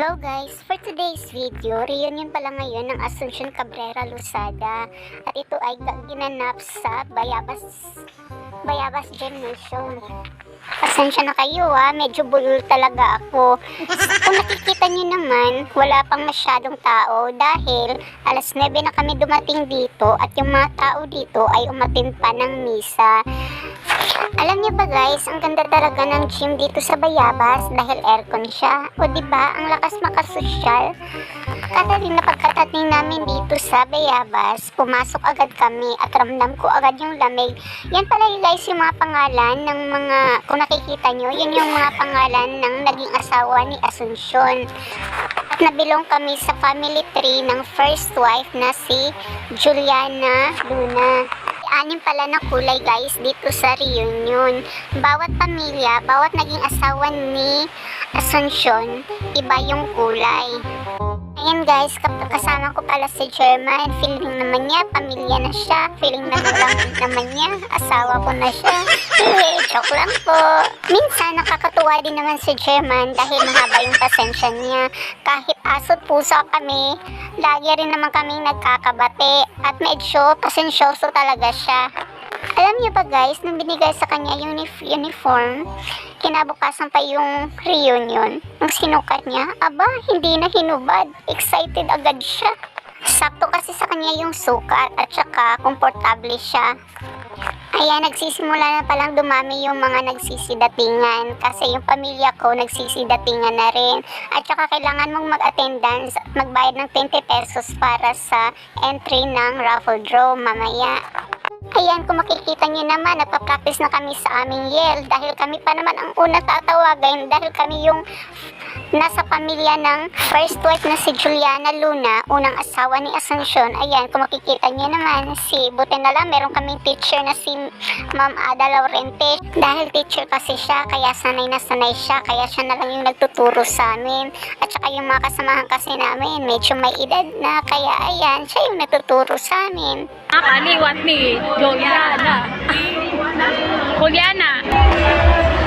Hello guys! For today's video, reunion pala ngayon ng Asuncion Cabrera Losada at ito ay ginanap sa Bayabas Gymnasium. Pasensya na kayo medyo bulol talaga ako. Kung nakikita nyo naman, wala pang masyadong tao dahil alas 9 na kami dumating dito at yung mga tao dito ay umattend pa ng misa. Alam niyo ba guys, ang ganda talaga ng gym dito sa Bayabas dahil aircon siya. O diba, ang lakas makasosyal. Kataling na pagkatating namin dito sa Bayabas, pumasok agad kami at ramdam ko agad yung lamig. Yan pala guys yung mga pangalan ng mga, kung nakikita nyo, yun yung mga pangalan ng naging asawa ni Asuncion. At nabilong kami sa family tree ng first wife na si Juliana Luna. Anim pala na kulay guys dito sa reunion. Bawat pamilya, bawat naging asawa ni Asuncion, iba yung kulay. Ayan guys, kasama ko pala si German. Feeling naman niya, pamilya na siya. Feeling naman niya, asawa ko na siya. Joke lang po. Minsan nakakatuwa din naman si German dahil mahaba yung pasensya niya. Kahit asot puso kami, lagi rin naman kaming nagkakabate at medyo pasensyoso talaga siya. Alam niyo ba guys, nung binigay sa kanya yung uniform, kinabukasan pa yung reunion. Nung sinukat niya, aba, hindi na hinubad. Excited agad siya. Sakto kasi sa kanya yung sukat at saka komportable siya. Ayan, nagsisimula na palang dumami yung mga nagsisidatingan kasi yung pamilya ko nagsisidatingan na rin. At saka kailangan mong mag-attendance at magbayad ng 20 pesos para sa entry ng raffle draw mamaya. Ayan, kung makikita nyo naman, nagpa-practice na kami sa aming yell dahil kami pa naman ang unang tatawagan dahil kami yung nasa pamilya ng first wife na si Juliana Luna, unang asawa ni Asuncion. Ayan, kung makikita nyo naman, buti na lang meron kaming teacher na si Ma'am Ada Laurente. Dahil teacher kasi siya, kaya sanay na sanay siya, kaya siya na lang yung nagtuturo sa amin. At saka yung mga kasamahan kasi namin, medyo may edad na, kaya ayan, siya yung nagtuturo sa amin. Nakaliwat ni Juliana. Juliana.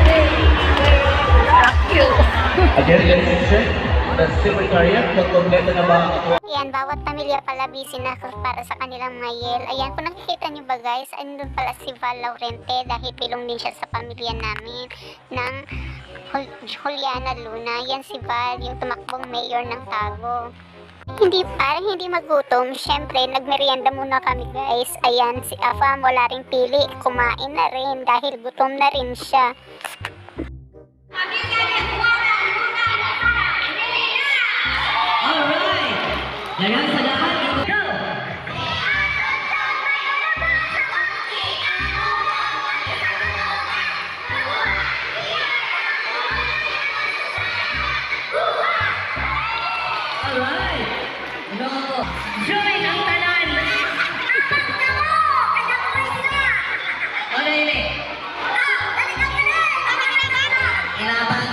Thank you. Again, ladies and gentlemen, the secretariat, kompleto na ba ako? Ayan, bawat pamilya pala busy na para sa kanilang mga yel. Ayan, kung nakikita nyo ba guys, andun pala si Val Laurente dahil pilong din siya sa pamilya namin ng Juliana Luna. Yan si Val, yung tumakbong mayor ng Tago. Parang hindi magutom, syempre nagmerienda muna kami guys. Ayan, si Afam wala ring pili, kumain na rin dahil gutom na rin siya. Alright, jangan sedang go. Alright, no, join ang tanan. Ano ini? Ilaban.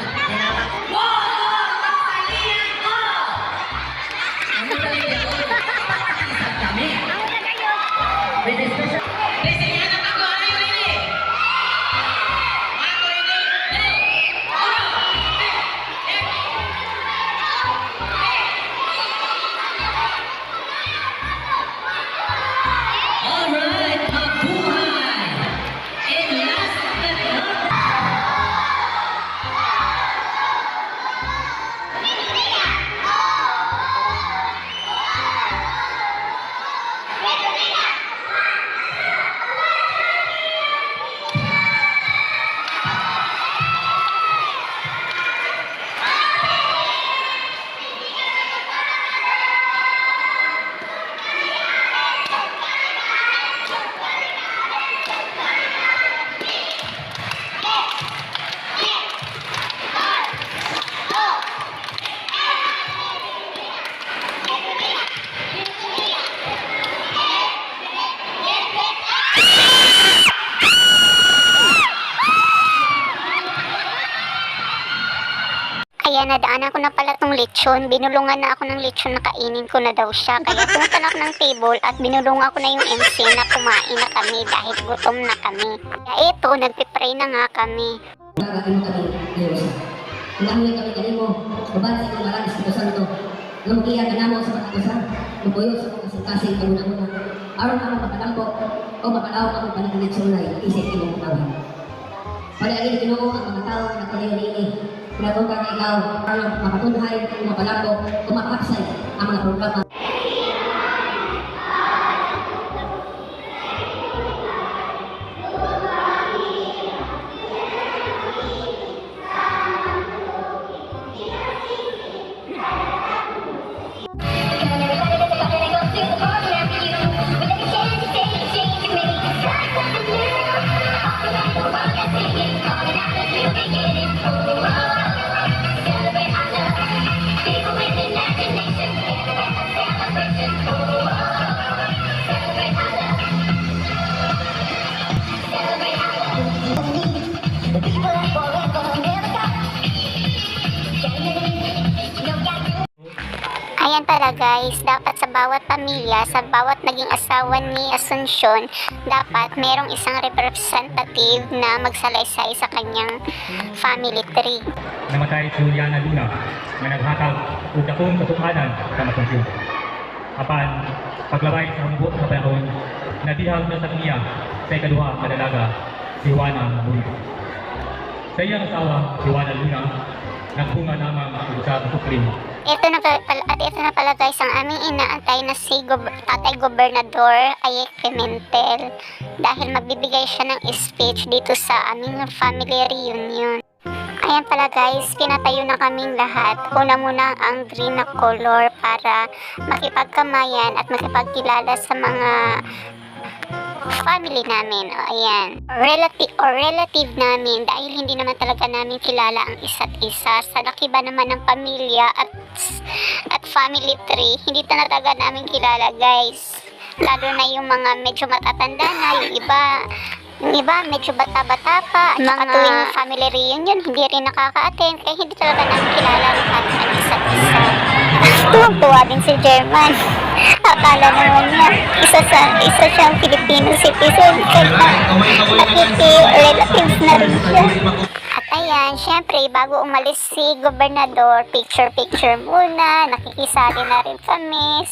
Ayan, nadaanan ko na pala tong lechon. Binulungan na ako ng lechon na kainin ko na daw siya. Kaya pumunta na ako ng table at binulungan ko na yung MC na kumain na kami dahil gutom na kami. Kaya ito, nagpipray na nga kami. Ilang kami kanimo, babae sa Espiritu Santo. Namukiya ka namo sa pagkakasan, mapuyo sa pagkasing-kasing kanuna-una. Aron ako makatampo o makalaw ako panagigit sunay, isip imong katawan. Palaagin Ginoo ang mga tao na palayo-ini. Pinatong ka ikaw para makatunhay, mapalago, o makapsay ang mga programa. Ayan pala guys, dapat sa bawat pamilya, sa bawat naging asawa ni Asuncion, dapat merong isang representative na magsalaysay sa kanyang family tree. Namatay si Juliana Luna na naghatag og dakong katukanan sa Asuncion. Apan paglabay sa hambot sa panahon, nabihag na sa kaniya sa ikaduha ka dalaga si Juana Luna. Sa iyang asawa, si Juana Luna, nagpunga namang sa suklim. Ito na pala guys ang aming inaantay na si Tatay Gobernador Ayek Pimentel dahil magbibigay siya ng speech dito sa aming family reunion. Ayan pala guys, pinatayo na kaming lahat. Una muna ang green na color para makipagkamayan at makipagkilala sa mga family namin. O, ayan. Relative namin dahil hindi naman talaga namin kilala ang isa't isa. Sa laki ba naman ng pamilya at family tree, hindi talaga namin kilala guys. Lalo na yung mga medyo matatanda na, yung iba medyo bata-bata pa. At mga tuwing family reunion, hindi rin nakaka-attend kaya hindi talaga namin kilala ang isa't isa. Tuwang-tuwa din si German. Akala naman niya, isa siyang Filipino citizen kaya relatives na rin siya. At ayan, syempre, bago umalis si Gobernador, picture-picture muna, nakikisali na rin kami.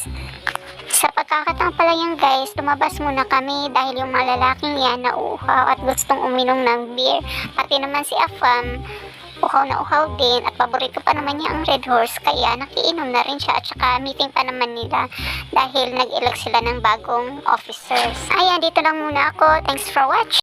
Sa pagkakataon pala yan guys, lumabas muna kami dahil yung mga lalaking yan nauuhaw at gustong uminom ng beer. Pati naman si Afam, uhaw na uhaw din at paborito pa naman niya ang Red Horse kaya nakiinom na rin siya at saka meeting pa naman nila dahil nag-elect sila ng bagong officers. Ayan, dito lang muna ako. Thanks for watching.